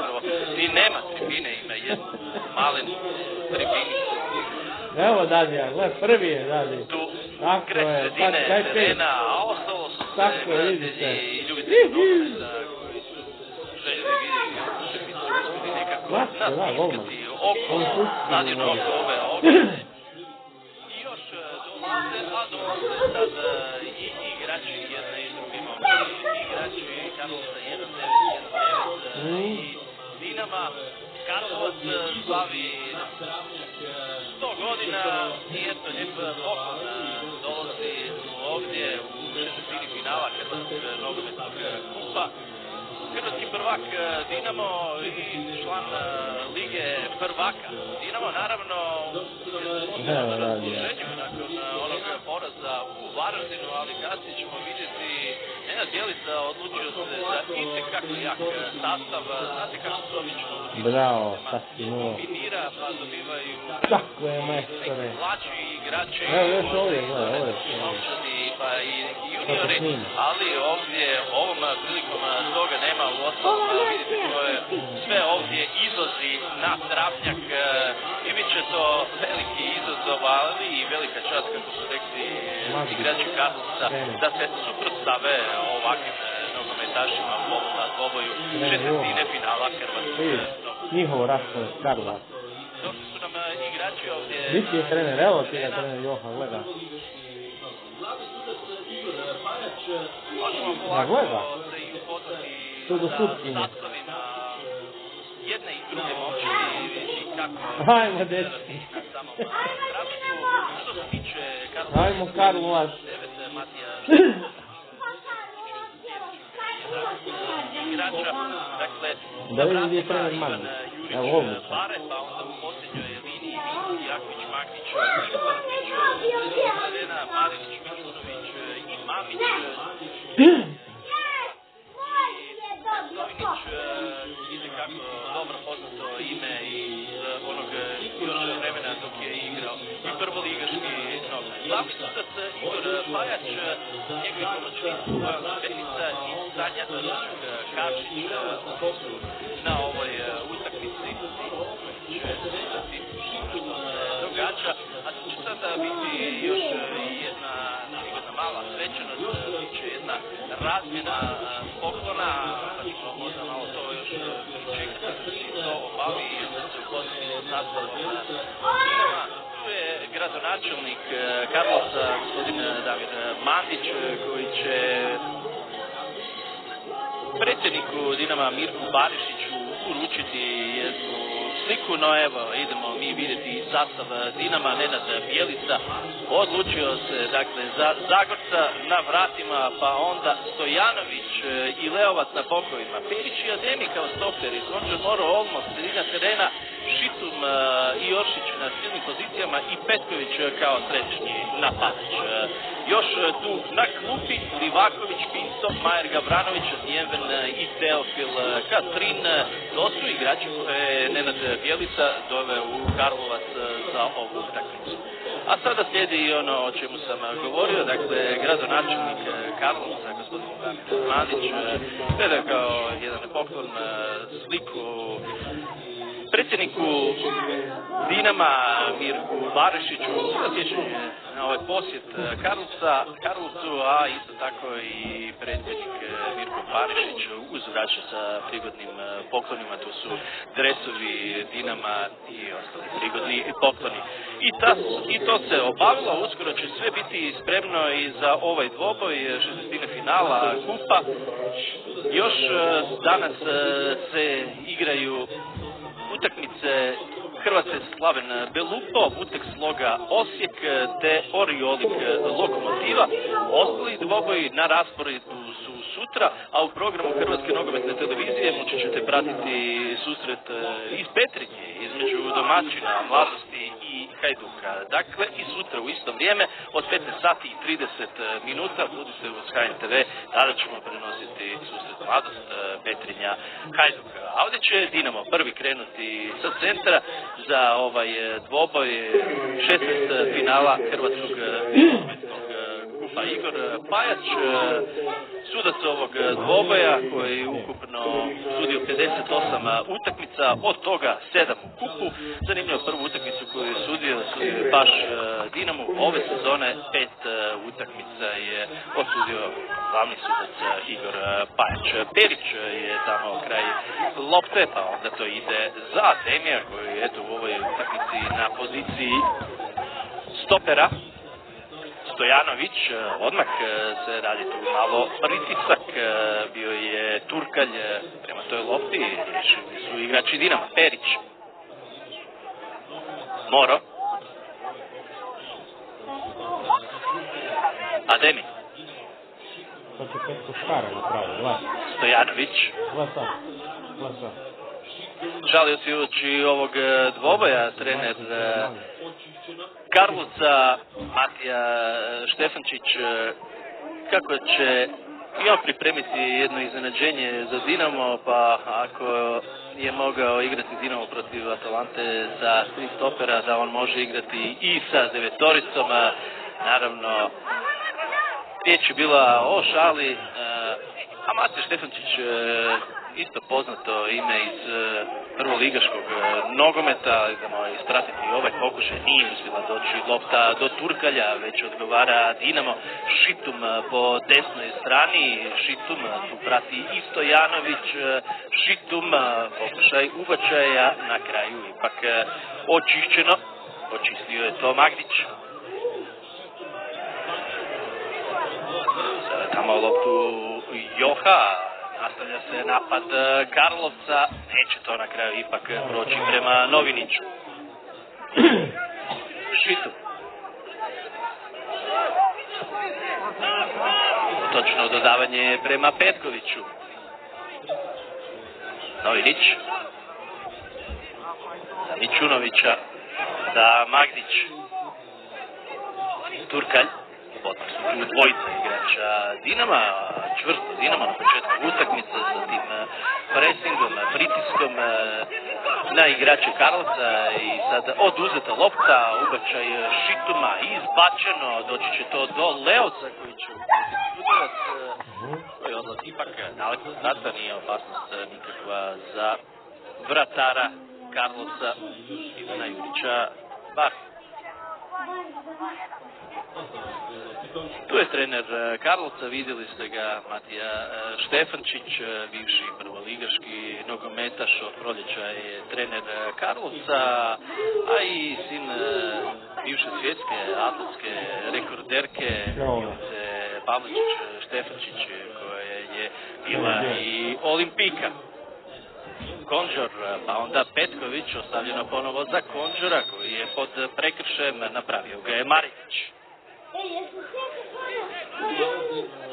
zapravo i nema tribine, ima jednu malen tribinicu. Evo Dadija, gled, prvi je Dadija. Tu tako kraj je, sredine terena, a ostalo su tako sve gledatelji i ljubitelji nogometa koji su željeli vidjeti utakmicu i nekako nastiskati oko stadiona oko ove ograde. I još dolaze sad i igrači jedne i druge momci, igrači Karlovca 1-9, 1-9 i Dinama. Karlovac slavi 100 godina i eto lijep poklon dolazi ovdje u šestini finala Hrvatskog nogometnog kupa. Hrvatski prvak Dinamo i član Lige prvaka. Dinamo naravno u raspoloženju nakon onog poraza u Varaždinu, ali kasnije ćemo vidjeti Nenad Bjelica odlučio se za itekako jak sastav. Znate kako se obično bravo, sasvim kombinira, pa dobivaju tako je, majstore. mlađi igrači, evo još ovdje, momčadi, pa i juniori, ali ovdje ovom prilikom toga nema u osnovu. Vidite to je sve ovdje izlazi na travnjak i bit će to veliki izazov, ali i velika čast kako su rekli igrači Karlovca da se suprotstave ovakvim nogometašima u ovom dvoboju šestine finala Hrvatske. Njihov raspor Karlovac. Došli su nam igrači ovdje. Biti je trener, evo ti je trener Johan, gleda. Ja gleda. Tu do sutkinje. Jedne i druge momčadi i kako... Hajmo, dečki. Što se tiče Hajmo, Karlovac. Igrača, dakle, da vidim gdje je trener Magnić. Evo ovdje. Pare, pa onda u posljednjoj liniji Vinci, Jaković, Magnić, Ivančić, Arena, Marinić, Milunović i Mamić. Stojnić, itekako dobro poznato ime iz onog još vremena dok je igrao i prvoligaški nogomet. Glavni sudac Igor Pajač, njegovi pomoćnici Bojan Betica i Sanja Kašić su na ovoj utakmici će sudati što se događa, a to će sada biti još jedna mala svečanost, bit će jedna razmjena poklona, pa ćemo možda malo to još čekati da se to obavi i onda se upoznati sa sastavom Dinama. Tu je gradonačelnik Karlovca, gospodin Damir Mandić, koji će predsjedniku Dinama Mirku Barišiću uručiti jednu sliku, no evo, idemo mi vidjeti sastav Dinama. Nenad Bjelica odlučio se, dakle, za Zagorca na vratima, pa onda Stojanović i Leovac na bokovima, Perić i Ademi kao stoperi, Zvončar Moro Olmo, sredina terena, Šitum i Oršić na silnim pozicijama i Petković kao središnji napadač. Još tu na klupi Livaković, Pinto, Majer Gavranović, Njeven i Teofil Katrin. To su igrači koje Nenad Bjelica doveo u Karlovac za ovu utakmicu. A sada slijedi i ono o čemu sam govorio, dakle, gradonačelnik Karlovca, gospodin Damir Mandić, gleda kao jedan poklon sliku predsjedniku Dinama Mirku Barišiću za sjećanje na ovaj posjet Karlovcu, a isto tako i predsjednik Mirko Barišić uzvraća sa prigodnim poklonima. Tu su dresovi Dinama i ostali prigodni pokloni. I to se obavilo, uskoro će sve biti spremno i za ovaj dvoboj šestine finala kupa. Još danas se igraju utakmice Hrvatske Slaven Belupo, Vuteks Sloga Osijek te Oriolik Lokomotiva. Ostali dvoboji na rasporedu su sutra, a u programu Hrvatske nogometne televizije moći ćete pratiti susret iz Petrinje između domaćina Mladosti i Hajduka. Dakle, i sutra u isto vrijeme od 15:30 minuta budite uz HNTV, tada ćemo prenositi susret Mladost Petrinja Hajduka. A ovdje će Dinamo prvi krenuti sa centra za ovaj dvoboj 16 finala Hrvatskog nogometnog kupa. Igor Pajač sudac ovog dvoboja koji ukupno sudio 58 utakmica, od toga 7 u kupu. Zanimljivo, prvu utakmicu koju je sudio je baš Dinamo. Ove sezone 5 utakmica je osudio glavni sudac Igor Pajač. Perić je tamo kraj lopte, pa onda to ide za Ademija koji je eto u ovoj utakmici na poziciji stopera. Stojanović, odmah se radi tu malo pritisak, bio je Turkalj prema toj lopti, riješili su igrači Dinama. Perić, Moro, Ademi, Stojanović, žalio se uoči ovog dvoboja trener Karlovca Matija Štefančić kako će i on pripremiti jedno iznenađenje za Dinamo, pa ako je mogao igrati Dinamo protiv Atalante sa 3 stopera, da on može igrati i sa 9-toricom. Naravno, riječ je bila o šali, a Matija Štefančić isto poznato ime iz prvoligaškog nogometa. Idemo ispratiti ovaj pokušaj, nije uspjela doći lopta do Turkalja, već odgovara Dinamo. Šitum po desnoj strani, Šitum tu prati i Stojanović, Šitum, pokušaj ubačaja, na kraju ipak očišćeno, očistio je to Magdić. Sada tamo loptu Joha, nastavlja se napad Karlovca, neće to na kraju ipak proći prema Noviniću. Šitu. Točno dodavanje prema Petkoviću. Novinić. Za Mićunovića. Za Magdić. Turkalj. Potom su tu dvojica igrača Dinama, čvrsto Dinama na početku utakmice sa tim presingom, pritiskom na igrače Karlovca i sad oduzeta lopta, ubačaj Šituma, izbačeno, doći će to do Leovca koji će udarac koji odlazi ipak daleko zada, nije opasnost nikakva za vratara Karlovca Ivana Jurića Bar. Tu je trener Karlovca, vidjeli ste ga, Matija Štefančić, bivši prvoligaški nogometaš, od proljeća je trener Karlovca, a i sin bivše svjetske atletske rekorderke Milice Pavličić Štefančić, koja je bila i Olimpika. Konđor, pa onda Petković, ostavljeno ponovo za Konđora koji je pod prekršajem, napravio ga je Marić.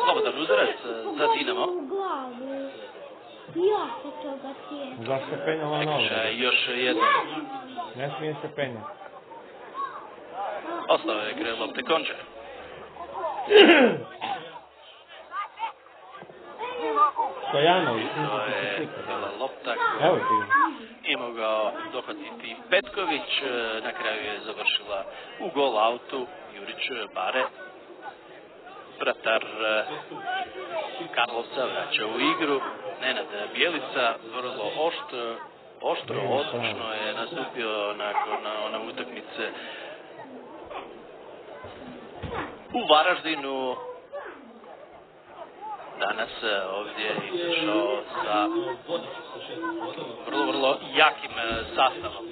Slobodan udarac za Dinamo. Zašto se penjala noga? Prekršaj još jedan. Ne smije se penjati. Ostao je kraj lopte Konđor. Stojanović. To je bila lopta Evo koju ti. je mogao dohvatiti Petković. Na kraju je završila u gol autu Jurić Bare. Vratar Karlovca vraća u igru. Nenad Bjelica, vrlo oštro, odlučno je nastupio nakon one utakmice u Varaždinu. Danas ovdje je izašao sa vrlo jakim sastavom.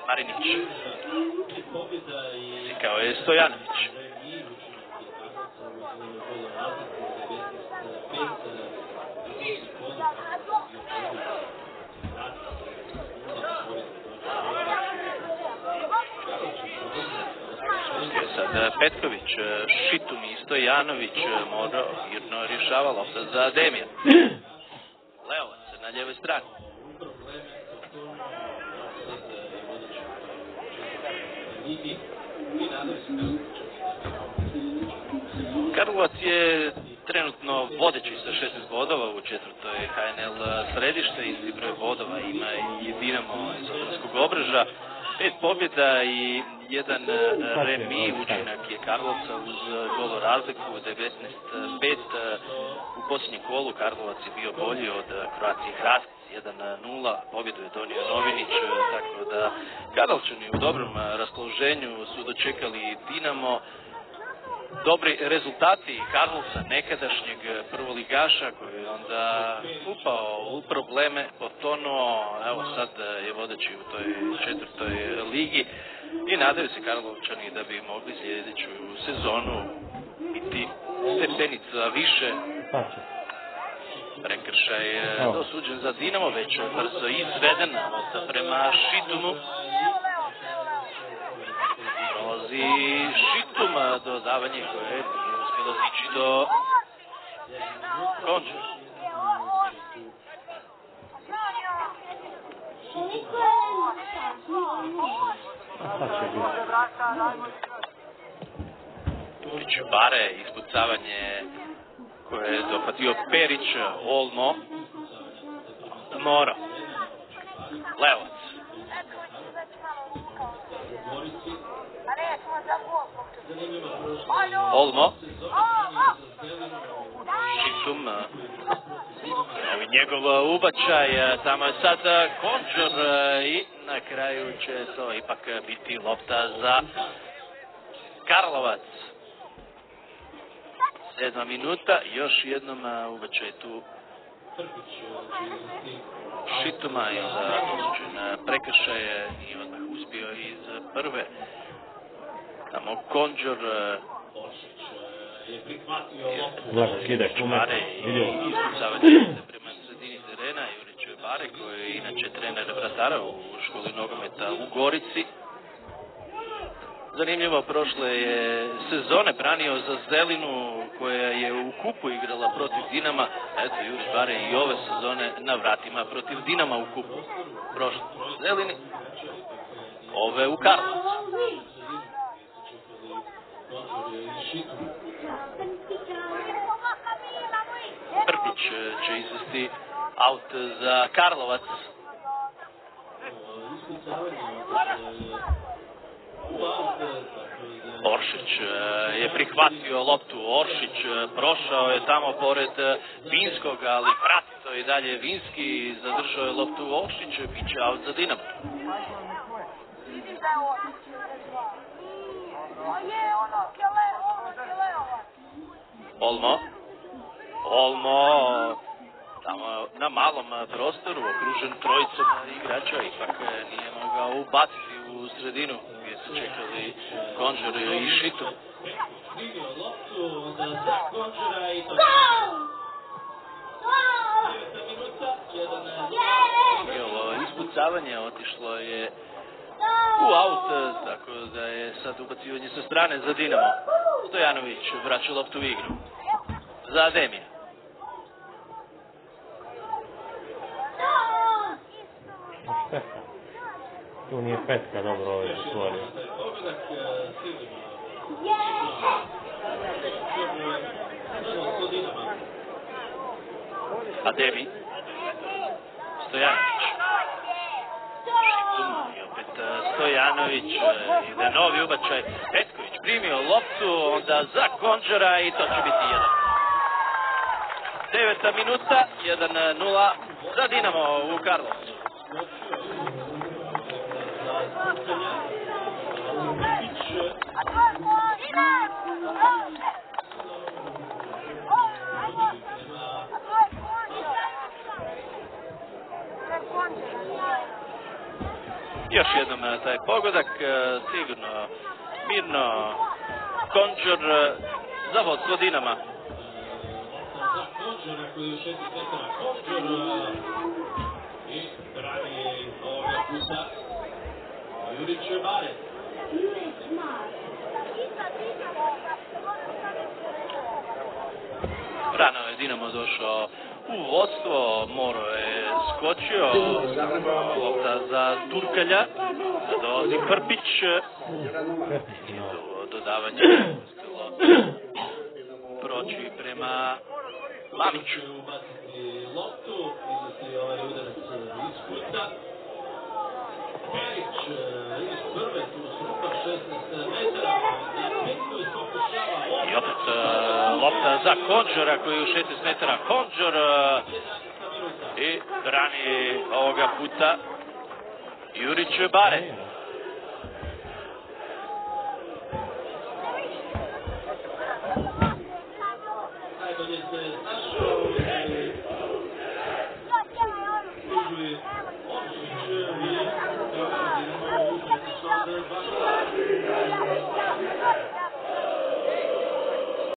Marinić. Sikao je Stojanović. Sad Petković, Šitum i Stojanović, Moro mirno rješava lopta za Ademija. Leovac na ljevoj strani. Karlovac je trenutno vodeći sa 16 bodova u četvrtoj HNL središte, isti broj bodova ima i Dinamo iz Odranskog Obreža. 5 pobjeda i jedan remi, učinak je Karlovca uz golo razliku 19-5. U posljednjem kolu Karlovac je bio bolji od Croacije Hrast 1-0, pobjedu je donio Novinić, tako da Karlovčani u dobrom raspoloženju su dočekali Dinamo. Dobri rezultati Karlovca, nekadašnjeg prvoligaša koji je onda upao u probleme, potonuo, evo sad je vodeći u toj 4. ligi i nadaju se Karlovčani da bi mogli sljedeću sezonu biti stepenica više. Prekršaj je dosuđen za Dinamo, već brzo izveden prema Šitumu. Prolazi Šitum, dodavanje koje nije uspjelo stići do Konđa. Tulić Bare, ispucavanje koje je dohvatio Perić, Olmo, Moro, Levac. Olmo, Šitum, njegov ubačaj, tamo je sad Konđor i na kraju će to ipak biti lopta za Karlovac. 7 minuta, još jednom ubačaj tu Šituma i onda dosuđen prekršaj i odmah uspio iz prve. Tamo Konđor Bare i ispucavanje prema sredini terena. Jurić Bare koji je inače trener vratara u školi nogometa u Gorici. Zanimljivo, prošle je sezone branio za Zelinu koja je u kupu igrala protiv Dinama. Eto, Jurić Bare i ove sezone na vratima protiv Dinama u kupu. Prošle u Zelini, ove u Karlovcu. Prpić će izvesti aut za Karlovac. Oršić je prihvatio loptu, Oršić prošao je tamo pored Vinskog, ali prati to i dalje Vinski, zadržao je loptu Oršić, bit će aut za Dinamo. Olmo, tamo na malom prostoru, okružen trojicom igrača, ipak nije mogao ubaciti u sredinu gdje su čekali Konđor i Šitu. Ovo ispucavanje otišlo je u aut, tako da je sad ubacivanje sa strane za Dinamo. Stojanović vraća loptu u igru za Ademija. Šteta. Tu nije petka dobro ovdje stvorio. Ademi. Stojanović. Šitum i opet Stojanović. Ide novi ubačaj. Petković primio loptu, onda za Konđora i to će biti 9. minuta, 1-0 za Dinamo u Karlovcu. Još jednom taj pogodak, sigurno mirno Konđor za vodstvo Dinama. Konđora koji je u 6. sektora. Konđor i brani ovoga puta Jurić Bare. Rano je Dinamo došao u vodstvo, Moro je skočio, lopta za Turkalja, dolazi Prpić, dodavanje uspjelo proći prema Mamiću. Ubaciti loptu, izvesti ovaj udarac iz kuta. Perić Lopta za Konđora koji je u 16 metara. Konđor i brani ovoga puta Jurić Bare.